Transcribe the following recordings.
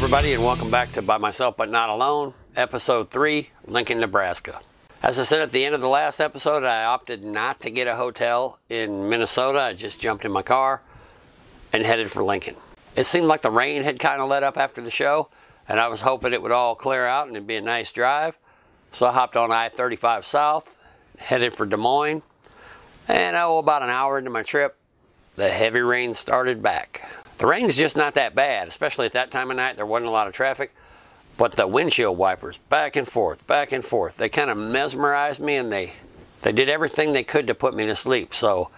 everybody, and welcome back to By Myself But Not Alone, Episode 3, Lincoln, Nebraska. As I said at the end of the last episode, I opted not to get a hotel in Minnesota. I just jumped in my car and headed for Lincoln. It seemed like the rain had kind of let up after the show, and I was hoping it would all clear out and it'd be a nice drive. So I hopped on I-35 South, headed for Des Moines, and about an hour into my trip, the heavy rain started back. The rain's just not that bad, especially at that time of night. There wasn't a lot of traffic, but the windshield wipers, back and forth, they kind of mesmerized me, and they did everything they could to put me to sleep. So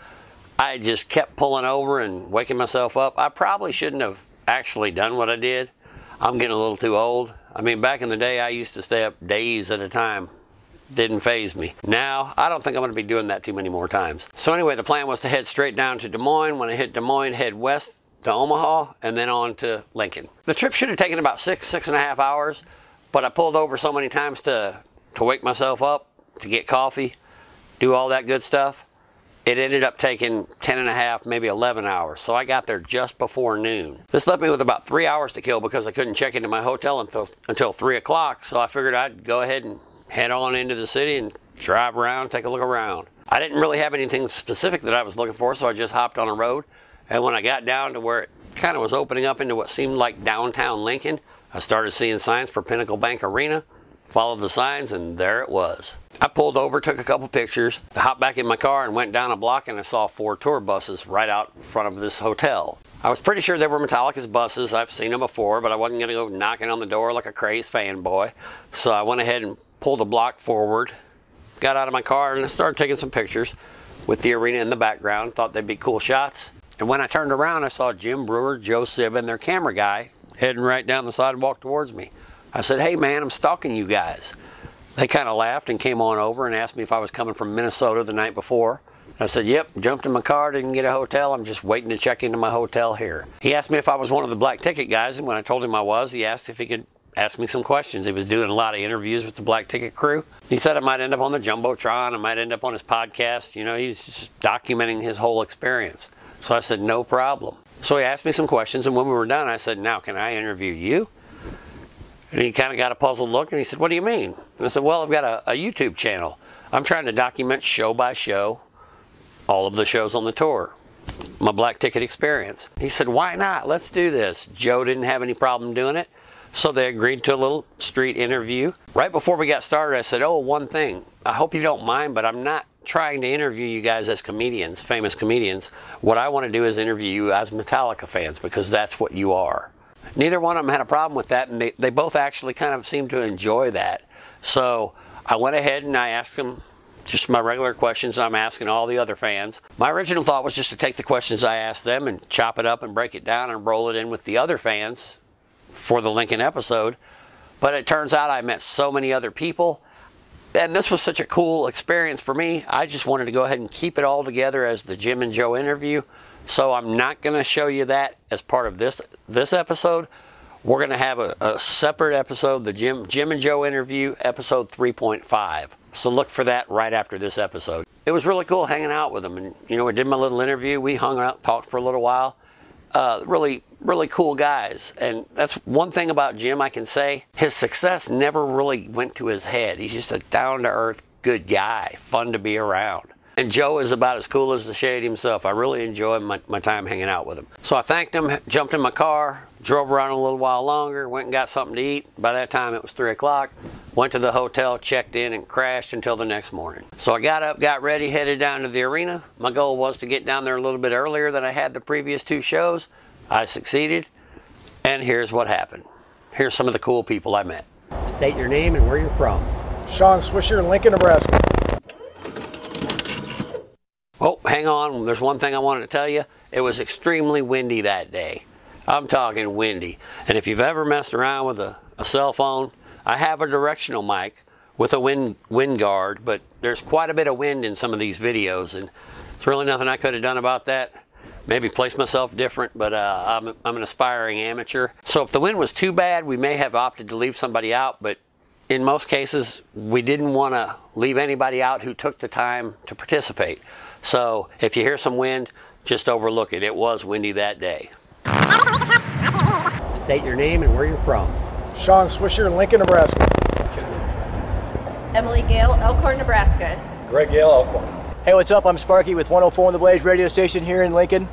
I just kept pulling over and waking myself up. I probably shouldn't have actually done what I did. I'm getting a little too old. I mean, back in the day, I used to stay up days at a time. Didn't faze me. Now, I don't think I'm going to be doing that too many more times. So anyway, the plan was to head straight down to Des Moines. When I hit Des Moines, head west to Omaha, and then on to Lincoln. The trip should have taken about six and a half hours, but I pulled over so many times to wake myself up, to get coffee, do all that good stuff. It ended up taking 10 and a half, maybe 11 hours. So I got there just before noon. This left me with about 3 hours to kill because I couldn't check into my hotel until 3 o'clock. So I figured I'd go ahead and head on into the city and drive around, take a look around. I didn't really have anything specific that I was looking for, so I just hopped on a road. And when I got down to where it kind of was opening up into what seemed like downtown Lincoln, I started seeing signs for Pinnacle Bank Arena, followed the signs, and there it was. I pulled over, took a couple pictures, hopped back in my car and went down a block, and I saw 4 tour buses right out in front of this hotel. I was pretty sure they were Metallica's buses. I've seen them before, but I wasn't going to go knocking on the door like a crazed fanboy. So I went ahead and pulled a block forward, got out of my car, and I started taking some pictures with the arena in the background. Thought they'd be cool shots. And when I turned around, I saw Jim Brewer, Joe Sib, and their camera guy heading right down the sidewalk towards me. I said, "Hey man, I'm stalking you guys." They kind of laughed and came on over and asked me if I was coming from Minnesota the night before. I said, "Yep," jumped in my car, didn't get a hotel. I'm just waiting to check into my hotel here. He asked me if I was one of the black ticket guys, and when I told him I was, he asked if he could ask me some questions. He was doing a lot of interviews with the black ticket crew. He said I might end up on the Jumbotron, I might end up on his podcast. You know, he's just documenting his whole experience. So I said, no problem. So he asked me some questions, and when we were done, I said, "Now, can I interview you?" And he kind of got a puzzled look, and he said, "What do you mean?" And I said, "Well, I've got a YouTube channel. I'm trying to document show by show all of the shows on the tour, my black ticket experience." He said, "Why not? Let's do this." Joe didn't have any problem doing it, so they agreed to a little street interview. Right before we got started, I said, "Oh, one thing. I hope you don't mind, but I'm not trying to interview you guys as comedians, famous comedians. What I want to do is interview you as Metallica fans, because that's what you are." Neither one of them had a problem with that, and they both actually kind of seemed to enjoy that. So I went ahead and I asked them just my regular questions I'm asking all the other fans. My original thought was just to take the questions I asked them and chop it up and break it down and roll it in with the other fans for the Lincoln episode. But it turns out I met so many other people, and this was such a cool experience for me. I just wanted to go ahead and keep it all together as the Jim and Joe interview. So I'm not going to show you that as part of this episode. We're going to have a separate episode, the Jim and Joe interview, episode 3.5. So look for that right after this episode. It was really cool hanging out with them, and you know, I did my little interview. We hung out, talked for a little while. Really cool guys. And that's one thing about Jim I can say. His success never really went to his head. He's just a down-to-earth, good guy, fun to be around. And Joe is about as cool as the shade himself. I really enjoyed my time hanging out with him. So I thanked him, jumped in my car, drove around a little while longer, went and got something to eat. By that time it was 3 o'clock. Went to the hotel, checked in, and crashed until the next morning. So I got up, got ready, headed down to the arena. My goal was to get down there a little bit earlier than I had the previous 2 shows. I succeeded, and here's what happened. Here's some of the cool people I met. State your name and where you're from. Sean Swisher, Lincoln, Nebraska. Oh, hang on. There's one thing I wanted to tell you. It was extremely windy that day. I'm talking windy. And if you've ever messed around with a cell phone, I have a directional mic with a wind guard, but there's quite a bit of wind in some of these videos, and there's really nothing I could have done about that. Maybe place myself different, but I'm an aspiring amateur. So if the wind was too bad, we may have opted to leave somebody out, but in most cases, we didn't want to leave anybody out who took the time to participate. So if you hear some wind, just overlook it. It was windy that day. State your name and where you're from. Sean Swisher, Lincoln, Nebraska. Emily Gale, Elkhorn, Nebraska. Greg Gale, Elkhorn. Hey, what's up? I'm Sparky with 104 on the Blaze radio station here in Lincoln.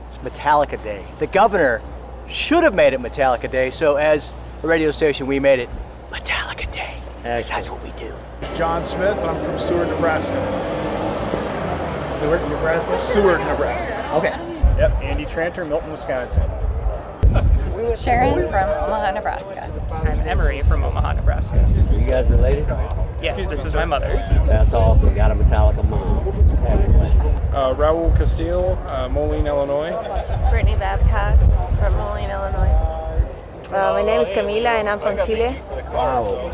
It's Metallica Day. The governor should have made it Metallica Day, so as a radio station, we made it Metallica Day. That's what we do. John Smith, I'm from Seward, Nebraska. Seward, Nebraska? Seward, Nebraska. Okay. Yep, Andy Tranter, Milton, Wisconsin. Sharon from Omaha, Nebraska. I'm Emery from Omaha, Nebraska. You guys related? Yes, this is my mother. That's awesome. Got a Metallica mom. Excellent. Raul Castillo, Moline, Illinois. Brittany Babcock from Moline, Illinois. My name is Camila and I'm from Chile. Wow.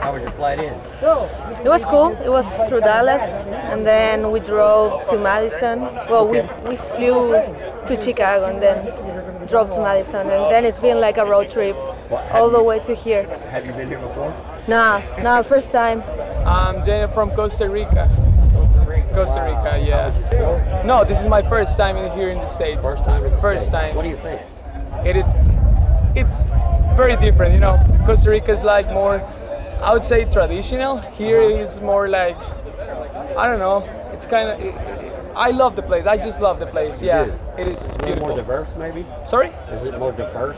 How was your flight in? It was cool. It was through Dallas and then we drove to Madison. Well, we flew to Chicago and then drove to Madison, and then it's been like a road trip all the way to here. Have you been here before? No, first time. I'm Daniel from Costa Rica. Costa Rica, yeah. No, this is my first time here in the States. First time in the First States. time. What do you think? It's very different, you know. Costa Rica is like more, I would say, traditional. Here is more like, I don't know. It's kind of. I love the place. I just love the place. Yeah, it is beautiful. More diverse, maybe? Sorry? Is it more diverse?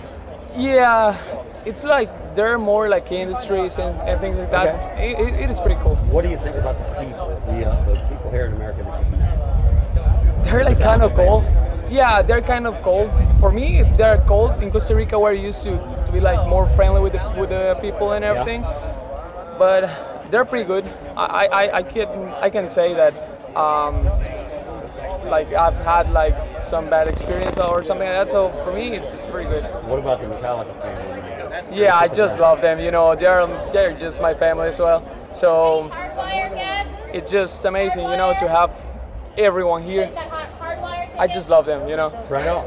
Yeah, it's like there are more like industries and things like that. Okay. It is pretty cool. What do you think about the people? The people here in America that you met? They're like kind of cold. Yeah, they're kind of cold. For me, they're cold. In Costa Rica, we're used to be like more friendly with the people and everything. Yeah. But they're pretty good. I can say that. Like I've had like some bad experience or something like that, so for me it's pretty good. What about the Metallica family? Yeah, I just love them. You know, they're just my family as well. So it's just amazing, you know, to have everyone here. I just love them, you know. Right on.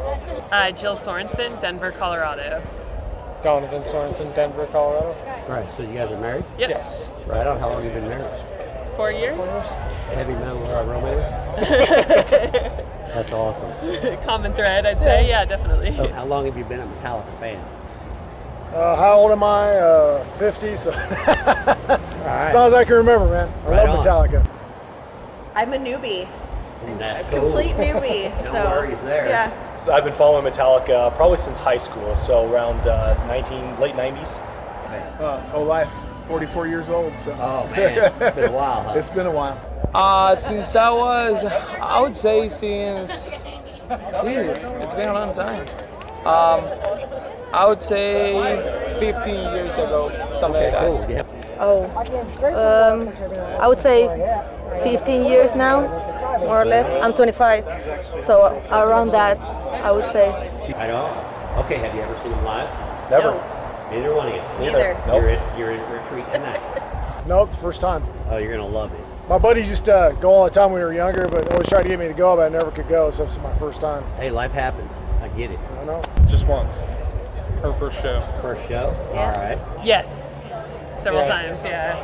Jill Sorensen, Denver, Colorado. Donovan Sorensen, Denver, Colorado. Right. So you guys are married? Yep. Yes. Right on. How long have you been married? 4 years. Heavy metal romance. That's awesome. Common thread, I'd say. Yeah, definitely. So how long have you been a Metallica fan? How old am I? 50, so as long as I can remember, man. I love Metallica. I'm a newbie. That's Complete cool. newbie. No so worries there. Yeah. So I've been following Metallica probably since high school, so around late 90s. Whole life, 44 years old. So. Oh man, it's been a while, huh? It's been a while. Since I would say since, it's been a long time. I would say 15 years ago, something like that. Cool. Yep. I would say 15 years now, more or less. I'm 25, so around that, I would say. Right on. Okay, have you ever seen them live? Never. Neither one of you. Neither. Nope. You're in for a treat tonight. Nope, it's the first time. Oh, you're gonna love it. My buddies used to go all the time when we were younger, but always tried to get me to go, but I never could go, so it's my first time. Hey, life happens. I get it. I know. Just once. Her first show. First show. Yeah. All right. Yes. Several times, yeah.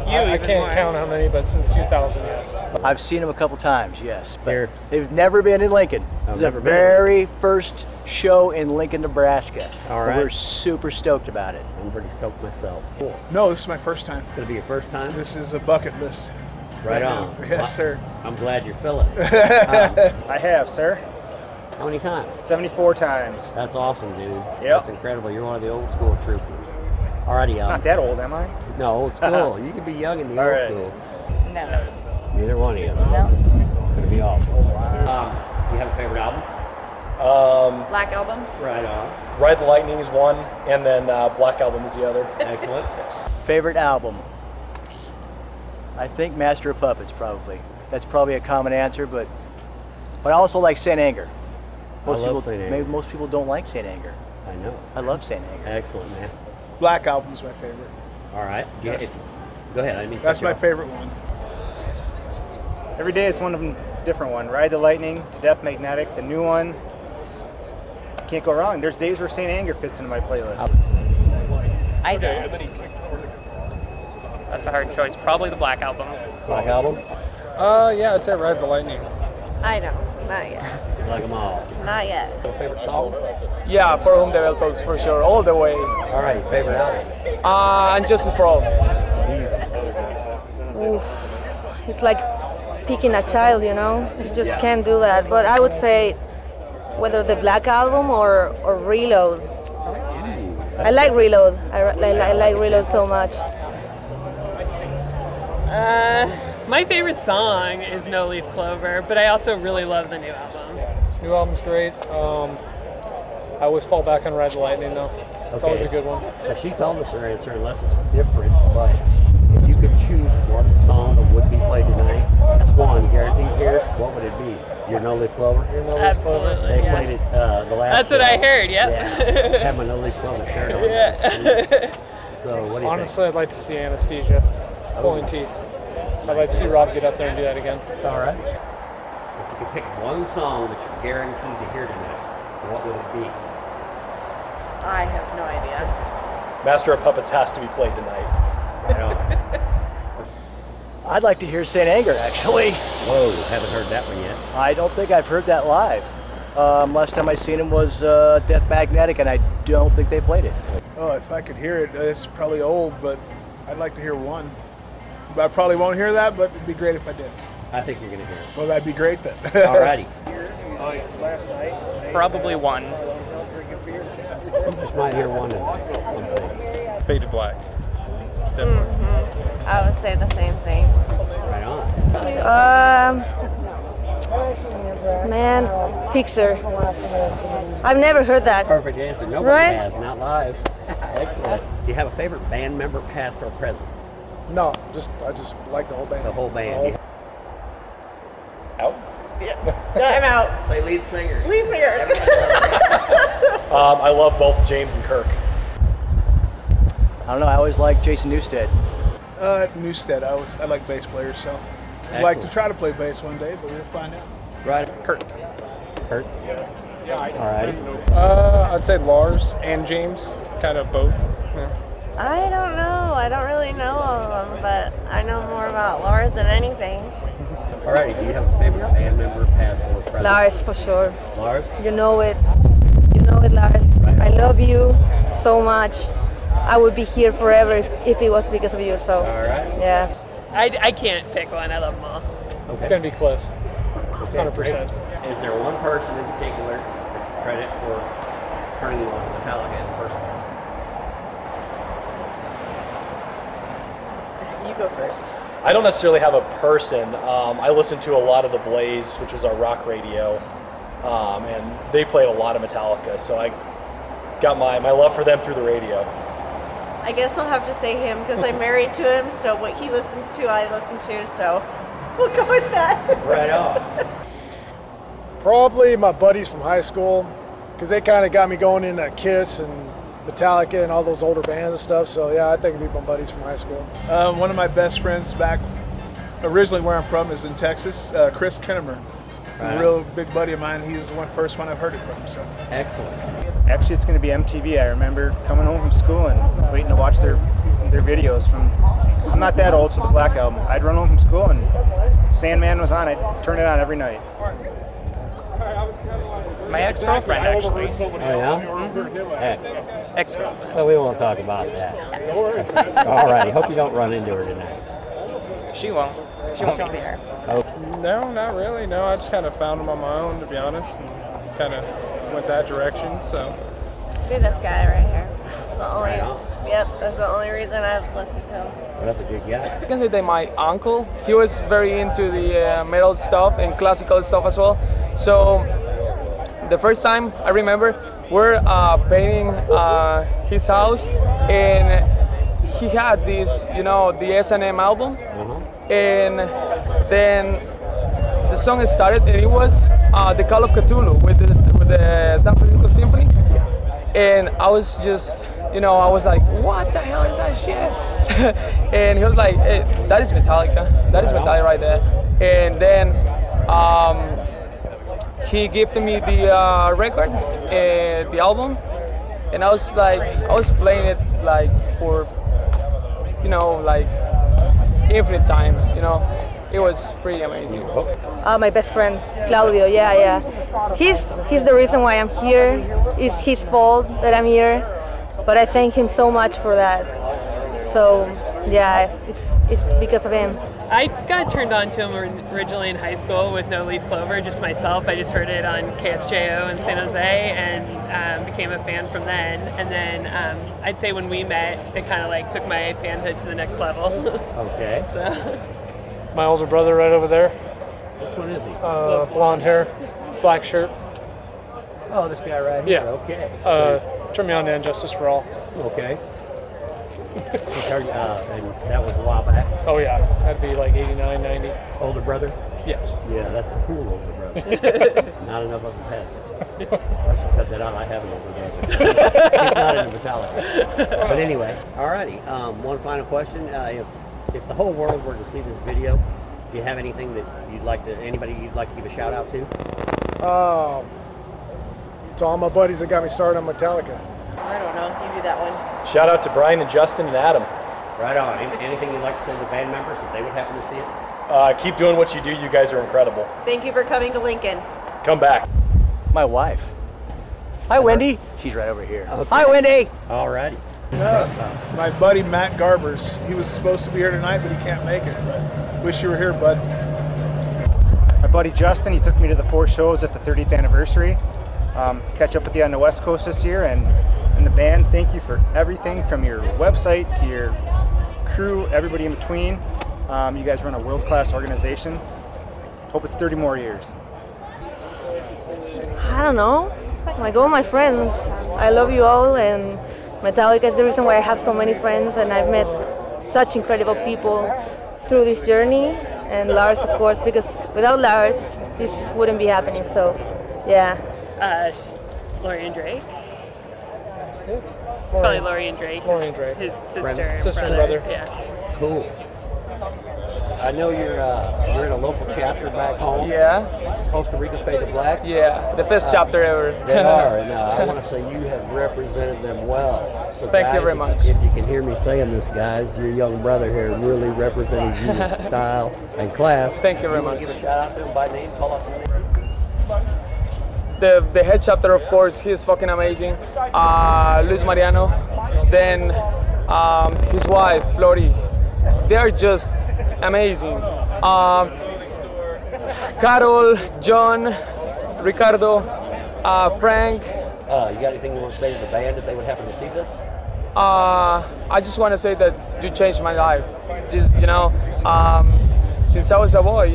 I can't count how many, but since 2000, yes. I've seen them a couple times, yes. But Here. they've never been in Lincoln. It was the never been in very first show in Lincoln, Nebraska. All And right. we're super stoked about it. I'm pretty stoked myself. Cool. No, this is my first time. Gonna be your first time? This is a bucket list. Right on. Yes, sir. I'm glad you're filling it. I have, sir. How many times? 74 times. That's awesome, dude. Yep. That's incredible. You're one of the old school troopers. Alrighty, Not that old, am I? No, old school. You can be young in the All old right. school. No. Neither one of you. No. Gonna be awesome. You have a favorite album? Black Album. Right on. Ride the Lightning is one, and then Black Album is the other. Excellent. Yes. Favorite album? I think Master of Puppets, probably. That's probably a common answer, but I also like Saint Anger. Most love people, Saint Anger. maybe most people don't like Saint Anger. I know. I love Saint Anger. Excellent, man. Black Album's my favorite. All right. Yes. Go ahead. I didn't mean to That's cut you my off. favorite one. Every day it's one of them different one. Ride the Lightning, to Death Magnetic, the new one. Can't go wrong. There's days where Saint Anger fits into my playlist. I do. That's a hard choice. Probably the Black Album. Black Album? Yeah, I'd say Ride the Lightning. I know. Not yet. You like them all. Not yet. Favorite song? Yeah, For Whom the Bell Tolls for sure, all the way. All right, favorite album? And Justice for All. Oof. It's like picking a child, you know? You just can't do that. But I would say whether the Black Album or Reload. I like Reload. I like Reload so much. My favorite song is No Leaf Clover, but I also really love the new album. New album's great. I always fall back on Ride the Lightning though. It's always a good one. So she told us her answer, unless it's different, but if you could choose one song that would be played tonight, one guaranteed here, what would it be? Your No Leaf Clover? Your No Leaf Clover. Absolutely. They played it the last That's what I heard, yep. Yeah. Have my No Leaf Clover shirt on. Yeah. So what do you Honestly, I'd like to see Anesthesia pulling teeth. I'd like to see Rob get up there and do that again. All right. If you could pick one song that you're guaranteed to hear tonight, what would it be? I have no idea. Master of Puppets has to be played tonight. Right on. I'd like to hear St. Anger, actually. Whoa, haven't heard that one yet. I don't think I've heard that live. Last time I seen him was Death Magnetic, and I don't think they played it. Oh, if I could hear it, it's probably old, but I'd like to hear one. But I probably won't hear that, but it'd be great if I did. I think you're going to hear it. Well, that'd be great then. All righty. Probably one. You just might hear one thing. Fade to Black. I would say the same thing. Right on. Man, Fixer. I've never heard that. Perfect answer. Nobody Right? has, not live. Excellent. Do you have a favorite band member, past or present? No, I just like the whole band. The whole band. Out? No, I'm out. Say lead singer. Lead singer. I love both James and Kirk. I don't know, I always liked Jason Newsted. Newstead. I like bass players, so I'd like to try to play bass one day, but we'll find out. Right. Kurt. Kurt? All right. I'd say Lars and James, kind of both. Yeah. I don't know. I don't really know all of them, but I know more about Lars than anything. All right. Do you have a favorite band member, past or present? Lars, for sure. Lars? You know it. You know it, Lars. Right. I love you so much. I would be here forever if it was because of you, so. All right. Yeah. I can't pick one. I love them all. Okay. It's going to be Cliff. Okay, 100%. great. Is there one person in particular that you credit for turning you on to Metallica in the first place? You go first. I don't necessarily have a person. I listen to a lot of The Blaze, which was our rock radio, and they played a lot of Metallica, so I got my love for them through the radio. I guess I'll have to say him because I'm married to him, so what he listens to, I listen to, so we'll go with that. Right on. Probably my buddies from high school, because they kind of got me going into Kiss and Metallica and all those older bands and stuff. So yeah, I think it'd be my buddies from high school. One of my best friends back originally where I'm from is in Texas, Chris Kinnemer. He's a real big buddy of mine. He was the first one I've heard it from. So excellent. Actually, it's going to be MTV. I remember coming home from school and waiting to watch their videos from. I'm not that old, so the Black Album. I'd run home from school and Sandman was on. I'd turn it on every night. My ex-girlfriend, actually. Oh yeah? Ex-girlfriend. So we won't talk about that. All righty. Hope you don't run into her tonight. She won't. She won't be here. Oh. No, not really. No, I just kind of found them on my own, to be honest, and kind of went that direction. So. See this guy right here. The only, yep, that's the only reason I've listened to him. Well, that's a good guy. I can say that my uncle, he was very into the metal stuff and classical stuff as well. So the first time I remember, we're painting his house, and he had this, the S&M album, and then the song started, and it was The Call of Cthulhu with the San Francisco Symphony, and I was just, I was like, what the hell is that shit? And he was like, hey, that is Metallica. That is Metallica right there. And then he gifted me the record, the album, and I was playing it like for, like infinite times, it was pretty amazing. My best friend, Claudio, yeah. He's the reason why I'm here. It's his fault that I'm here, but I thank him so much for that. So, yeah, it's because of him. I got turned on to him originally in high school with No Leaf Clover, just myself. I just heard it on KSJO in San Jose and became a fan from then. And then I'd say when we met, it kind of like took my fanhood to the next level. Okay. So. My older brother right over there. Which one is he? Blonde hair, black shirt. Oh, this guy right here. Yeah. Okay. Turned me on to Injustice for All. Okay. And that was a while back. Oh yeah, that'd be like 89, 90. Older brother? Yes. Yeah, that's a cool older brother. Not enough of a pet. I should cut that out. I have an older brother. He's not into Metallica. But anyway, alrighty. One final question: if the whole world were to see this video, do you have anything that anybody you'd like to give a shout out to? To all my buddies that got me started on Metallica. I don't know. You do that one. Shout out to Brian and Justin and Adam. Right on. Anything you'd like to say to the band members if they would happen to see it? Keep doing what you do. You guys are incredible. Thank you for coming to Lincoln. Come back. My wife. Hi, Wendy. She's right over here. Okay. Hi, Wendy. Alrighty. My buddy Matt Garbers. He was supposed to be here tonight, but he can't make it. But wish you were here, bud. My buddy Justin, he took me to the 4 shows at the 30th anniversary. Catch up with you on the West Coast this year, and the band, thank you for everything from your website to your crew, everybody in between. You guys run a world-class organization. Hope it's 30 more years. I don't know, like all my friends. I love you all, and Metallica is the reason why I have so many friends, and I've met such incredible people through this journey. And Lars, of course, because without Lars, this wouldn't be happening. So, yeah. Lori and Drake. Probably Lori and Drake. Lori and Drake. His sister and brother. Yeah. Cool. I know you're in a local chapter back home. Yeah. Costa Rica Fade to Black. Yeah, the best chapter ever. They are, and I want to say you have represented them well. So Thank guys, you very much. If you can hear me saying this, guys, your young brother here really represented you with style and class. Thank you very wanna much. Give a shout out to him by name. Call out some names. The head chapter, of course, he's fucking amazing. Luis Mariano, then his wife, Lori. They're just amazing. Carol, John, Ricardo, Frank. You got anything you want to say to the band if they would happen to see this? I just want to say that you changed my life. Just, since I was a boy,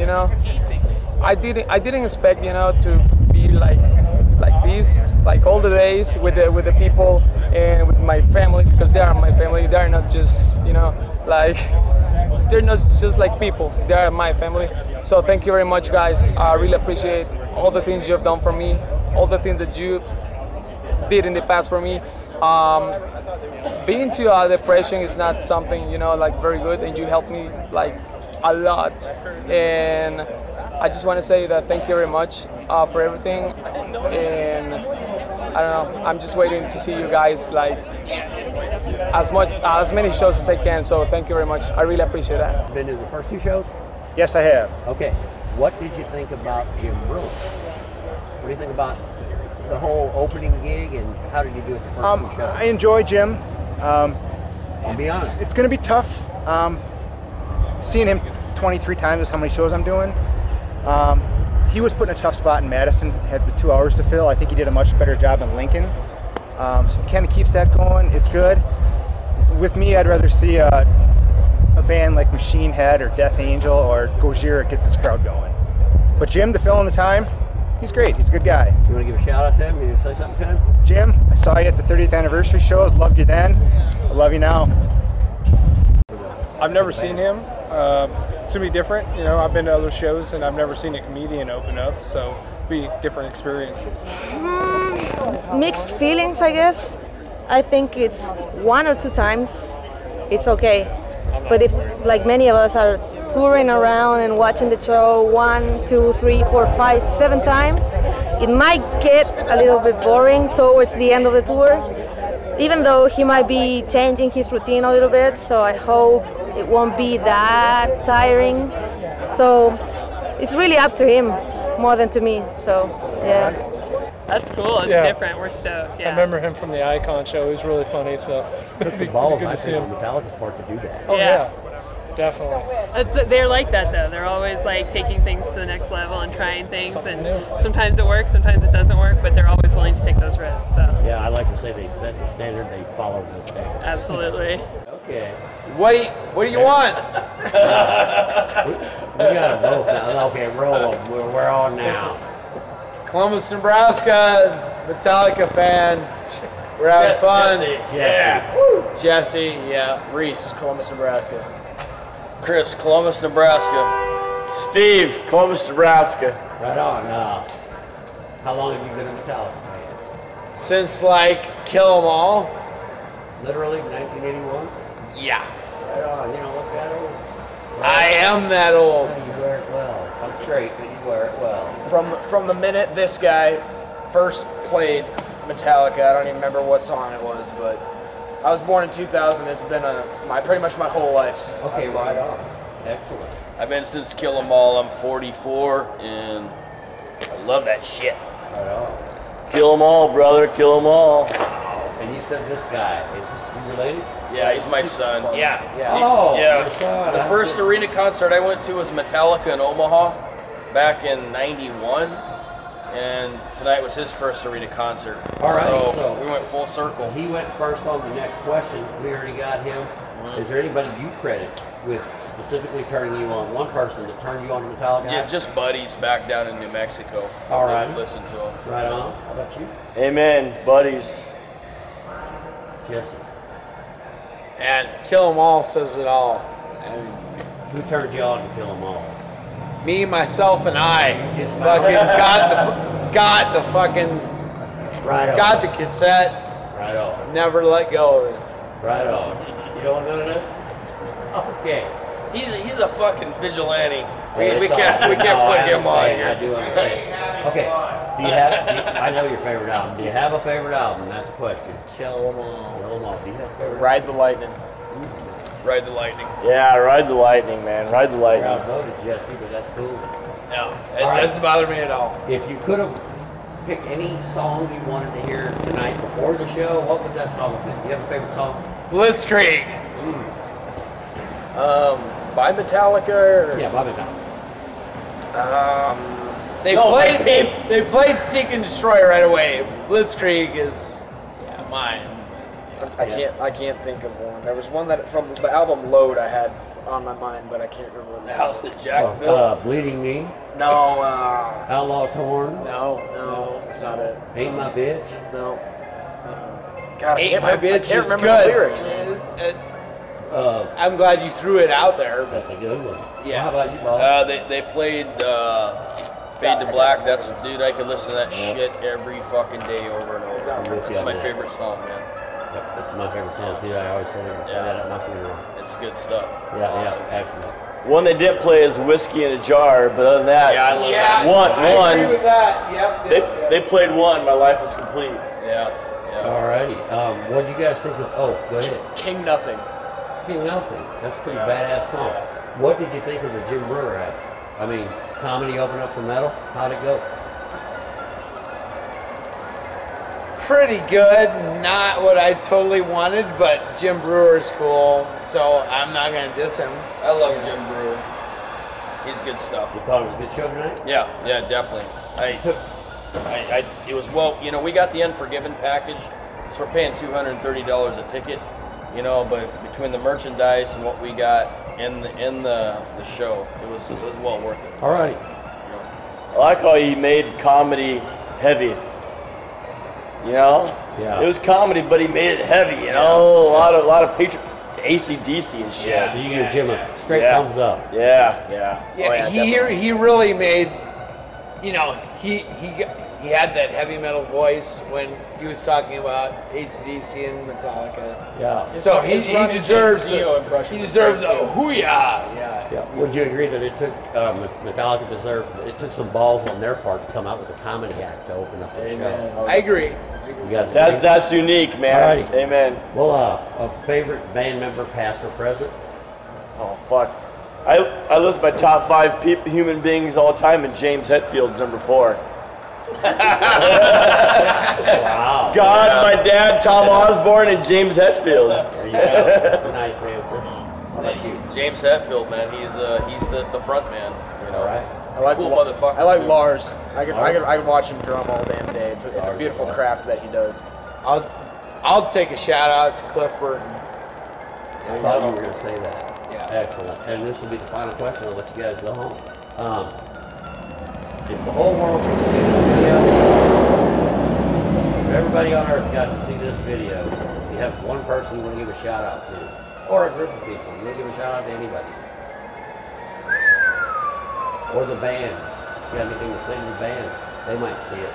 I didn't expect, to be like this, like all the days with the people and with my family, because they are my family. They are not just, they're not just like people. They are my family. So thank you very much, guys. I really appreciate all the things you have done for me, all the things that you did in the past for me. Being to depression is not something, very good, and you helped me a lot. And I just want to say that thank you very much for everything. And I don't know, I'm just waiting to see you guys as many shows as I can. So thank you very much. I really appreciate that. Been to the first 2 shows? Yes, I have. Okay. What did you think about Jim Brewer? What do you think about the whole opening gig, and how did you do it the first 2 shows? I enjoy Jim. I'll be honest. It's going to be tough. Seeing him 23 times is how many shows I'm doing. He was put in a tough spot in Madison, had 2 hours to fill. I think he did a much better job in Lincoln. So he kind of keeps that going. It's good. With me, I'd rather see a band like Machine Head or Death Angel or Gojira get this crowd going. But Jim, to fill in the time, he's great. He's a good guy. You want to give a shout out to him? You want to say something to him? Jim, I saw you at the 30th anniversary shows. Loved you then. I love you now. I've never seen him. It's gonna be different. I've been to other shows and I've never seen a comedian open up, so it'll be a different experience. Mixed feelings, I guess. I think it's 1 or 2 times, it's okay. But if, like many of us, are touring around and watching the show 1, 2, 3, 4, 5, 7 times, it might get a little bit boring towards the end of the tour, even though he might be changing his routine a little bit. So I hope it won't be that tiring. So it's really up to him more than to me. So yeah. That's cool. It's different. We're stoked. Yeah. I remember him from the Icon show. He was really funny. So Took the balls, I think, on Metallica's part to do that. Oh yeah. Definitely. They're like that though. They're always like taking things to the next level and trying things, and sometimes it works, sometimes it doesn't work, but they're always willing to take those risks. So. Yeah, I like to say they set the standard, they follow the standard. Absolutely. Okay. Wait, what do you want? We got a vote now. Okay, roll. We're on now. Columbus, Nebraska, Metallica fan. We're having fun. Jesse. Yeah. Woo. Jesse, yeah. Reese, Columbus, Nebraska. Chris, Columbus, Nebraska. Steve, Columbus, Nebraska. Right on. How long have you been a Metallica fan? Since like Kill 'Em All. Literally 1981? Yeah. Right on. You don't look that old. I am that old. Yeah, you wear it well. I'm straight, but you wear it well. From the minute this guy first played Metallica, I don't even remember what song it was, but I was born in 2000. It's been pretty much my whole life. Okay, right on. Excellent. I've been since Kill 'Em All. I'm 44, and I love that shit. Right on. Kill 'em all, brother. Kill 'em all. And you said this guy, is this you related? Yeah, he's my son. Yeah. Oh, yeah. your son. The first arena concert I went to was Metallica in Omaha back in '91. And tonight was his first arena concert. All right, so we went full circle. He went first on the next question. We already got him. Is there anybody you credit with specifically turning you on? One person that turned you on to Metallica? Yeah, just buddies back down in New Mexico. All right. Listen to him. Right on. How about you? Amen, buddies. Jesse. And Kill 'Em All says it all. And who turned you on to Kill 'Em All? Me, myself, and I just fucking got the fucking got the cassette. Right on. Never let go of it. Right on. You don't want none of this? Okay. He's a fucking vigilante. Hey, we can't put him on here. I do understand. Okay. I know your favorite album. Do you have a favorite album? That's the question. Kill 'Em All. Kill 'Em All. Do you have a favorite? Ride the Lightning. Ride the Lightning. Yeah, Ride the Lightning, man. Ride the Lightning. I voted Jesse, but that's cool. No, it doesn't bother me at all. If you could have picked any song you wanted to hear tonight before the show, what would that song have been? Do you have a favorite song? Blitzkrieg. By Metallica. Or, yeah, by Metallica. They played Seek and Destroy right away. Blitzkrieg is mine. I can't think of one. There was one that from the album Load I had on my mind, but I can't remember the house that Jack built. Bleeding Me. No. Outlaw Torn. No, that's not it. Ain't My Bitch. No. God, Ain't My Bitch can't is remember good. the lyrics. I'm glad you threw it out there. That's a good one. Yeah. How about you, Bob? They played Fade to Black. That's dude. I could listen to that shit every fucking day over and over. That's my favorite song, man. Yep, that's my favorite song too. I always say that at my funeral. It's good stuff. Yeah, awesome. yeah, excellent. One they didn't play is Whiskey in a Jar, but other than that, I love that. One. I agree with that. Yep. They played one. My life is complete. Yeah. Alrighty. What did you guys think of? Oh, go ahead. King Nothing. King Nothing. That's a pretty badass song. What did you think of the Jim Brewer act? I mean, comedy opened up for metal. How'd it go? Pretty good. Not what I totally wanted, but Jim Brewer's cool, so I'm not gonna diss him. I love Jim Brewer. He's good stuff. You thought it was a good show tonight? Yeah, definitely. It was we got the Unforgiven package, so we're paying $230 a ticket, but between the merchandise and what we got in the show, it was well worth it. Alrighty. I like how he made comedy heavy. Yeah. It was comedy, but he made it heavy. A lot of AC/DC and shit. Yeah. So you give Jim a straight thumbs up. Yeah. He really made, he had that heavy metal voice when he was talking about AC/DC and Metallica. Yeah. So he deserves a hoo-yah. Yeah. Would you agree that it took Metallica it took some balls on their part to come out with a comedy act to open up the show? I agree. You guys agree? That's unique, man. Alrighty. Amen. Well, a favorite band member, past or present? Oh fuck. I list my top 5 human beings all time, and James Hetfield's number 4. Wow. God, my dad, Tom Osborne, and James Hetfield. There you go. That's a nice answer. How about you? James Hetfield, man, he's the front man. You know, All right. I like cool motherfucker. I like Lars. I could watch him drum all damn day. It's a beautiful craft that he does. I'll take a shout out to Cliff Burton. I thought you were going to say that. Yeah. Excellent. And this will be the final question. I'll let you guys go home. If the whole world could see this video, if everybody on earth got to see this video, you have one person you want to give a shout out to, or a group of people, you want to give a shout out to anybody. Or the band. If you have anything to say to the band, they might see it.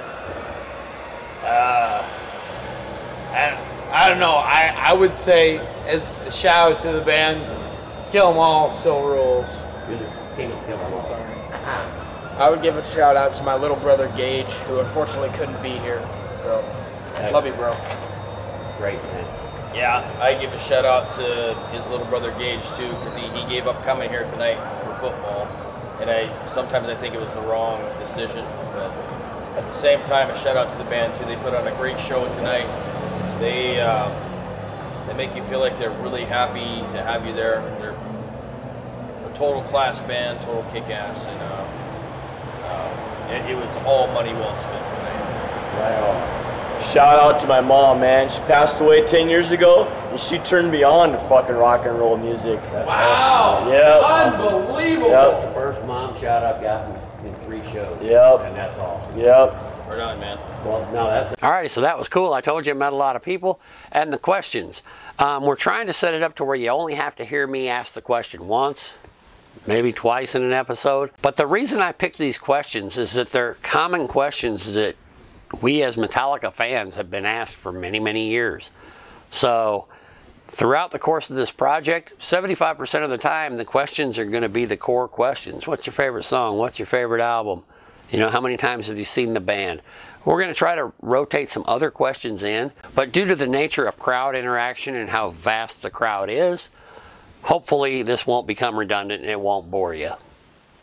I don't know. I would say, as a shout out to the band, Kill 'Em All still rules. You're the king of Kill 'Em All. Sorry. I would give a shout out to my little brother Gage, who unfortunately couldn't be here. So, love you, bro. Great, man. Yeah, I give a shout out to his little brother Gage too, because he gave up coming here tonight for football, and sometimes I think it was the wrong decision, but at the same time, a shout out to the band too. They put on a great show tonight. They make you feel like they're really happy to have you there. They're a total class band, total kick-ass, and it was all money well spent tonight. Right on. Shout out to my mom, man. She passed away 10 years ago, and she turned me on to fucking rock and roll music. Wow! Yep. Unbelievable! Yep. That's the first mom shout I've gotten in 3 shows. Yep. And that's awesome. Yep. Right on, man. Well, no, that's it. All right, so that was cool. I told you I met a lot of people. And the questions. We're trying to set it up to where you only have to hear me ask the question once, maybe twice in an episode. But the reason I picked these questions is that they're common questions that we as Metallica fans have been asked for many, many years. So throughout the course of this project, 75% of the time, the questions are going to be the core questions. What's your favorite song? What's your favorite album? You know, how many times have you seen the band? We're going to try to rotate some other questions in, but due to the nature of crowd interaction and how vast the crowd is, hopefully this won't become redundant and it won't bore you.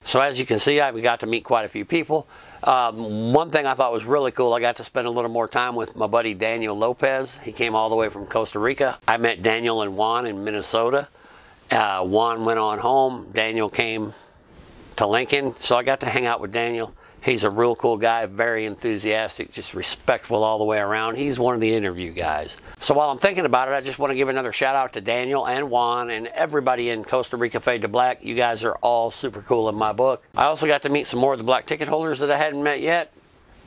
So as you can see, we got to meet quite a few people. One thing I thought was really cool, I got to spend a little more time with my buddy Daniel Lopez. He came all the way from Costa Rica. I met Daniel and Juan in Minnesota. Juan went on home. Daniel came to Lincoln, so I got to hang out with Daniel. He's a real cool guy, very enthusiastic, just respectful all the way around. He's one of the interview guys. So while I'm thinking about it, I just want to give another shout out to Daniel and Juan and everybody in Costa Rica Fade to Black. You guys are all super cool in my book. I also got to meet some more of the black ticket holders that I hadn't met yet.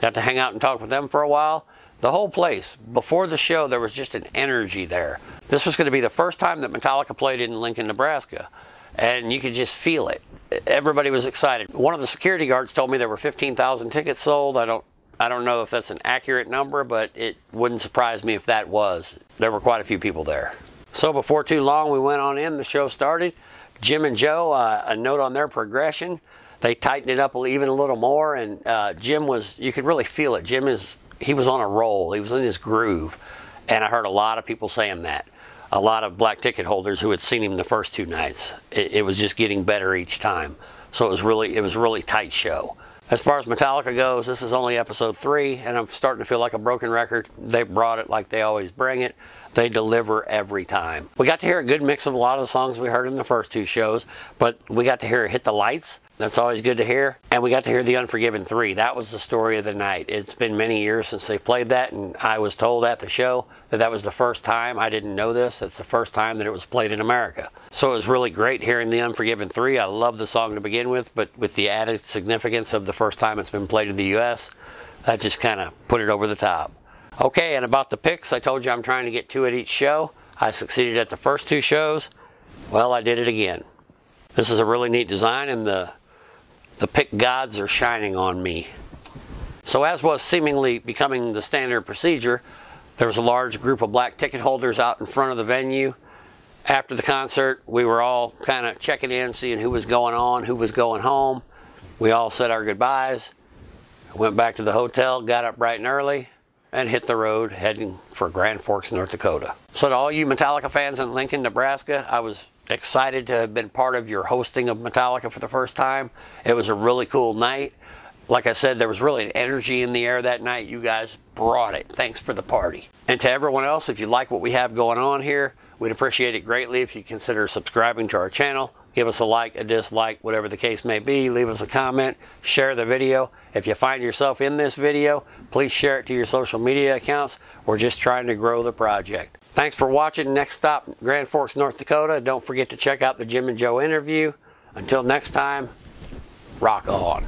Got to hang out and talk with them for a while. The whole place, before the show, there was just an energy there. This was going to be the first time that Metallica played in Lincoln, Nebraska. And you could just feel it. Everybody was excited. One of the security guards told me there were 15,000 tickets sold. I don't know if that's an accurate number, but it wouldn't surprise me if that was. There were quite a few people there. So before too long, we went on in. The show started. Jim and Joe, a note on their progression. They tightened it up even a little more, and Jim was, you could really feel it. He was on a roll. He was in his groove, and I heard a lot of people saying that. A lot of black ticket holders who had seen him the first 2 nights. It was just getting better each time. So it was a really tight show. As far as Metallica goes, this is only episode 3, and I'm starting to feel like a broken record. They brought it like they always bring it. They deliver every time. We got to hear a good mix of a lot of the songs we heard in the first 2 shows, but we got to hear Hit the Lights. That's always good to hear. And we got to hear the Unforgiven 3. That was the story of the night. It's been many years since they played that, and I was told at the show that that was the first time. I didn't know this. It's the first time that it was played in America. So it was really great hearing the Unforgiven 3. I love the song to begin with, but with the added significance of the first time it's been played in the U.S., that just kind of put it over the top. Okay, and about the picks, I told you I'm trying to get 2 at each show. I succeeded at the first 2 shows. Well, I did it again. This is a really neat design, and the pick gods are shining on me. So as was seemingly becoming the standard procedure, there was a large group of black ticket holders out in front of the venue. After the concert, we were all kind of checking in, seeing who was going on, who was going home. We all said our goodbyes, went back to the hotel, got up bright and early, and hit the road heading for Grand Forks, North Dakota. So to all you Metallica fans in Lincoln, Nebraska, I was excited to have been part of your hosting of Metallica for the first time. It was a really cool night. Like I said, there was really an energy in the air that night. You guys brought it. Thanks for the party. And to everyone else, if you like what we have going on here, we'd appreciate it greatly if you consider subscribing to our channel. Give us a like, a dislike, whatever the case may be. Leave us a comment. Share the video. If you find yourself in this video, please share it to your social media accounts. We're just trying to grow the project. Thanks for watching. Next stop, Grand Forks, North Dakota. Don't forget to check out the Jim and Joe interview. Until next time, rock on.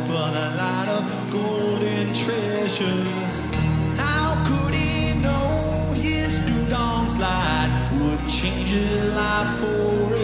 but a lot of golden treasure. How could he know his new dog's light would change his life forever?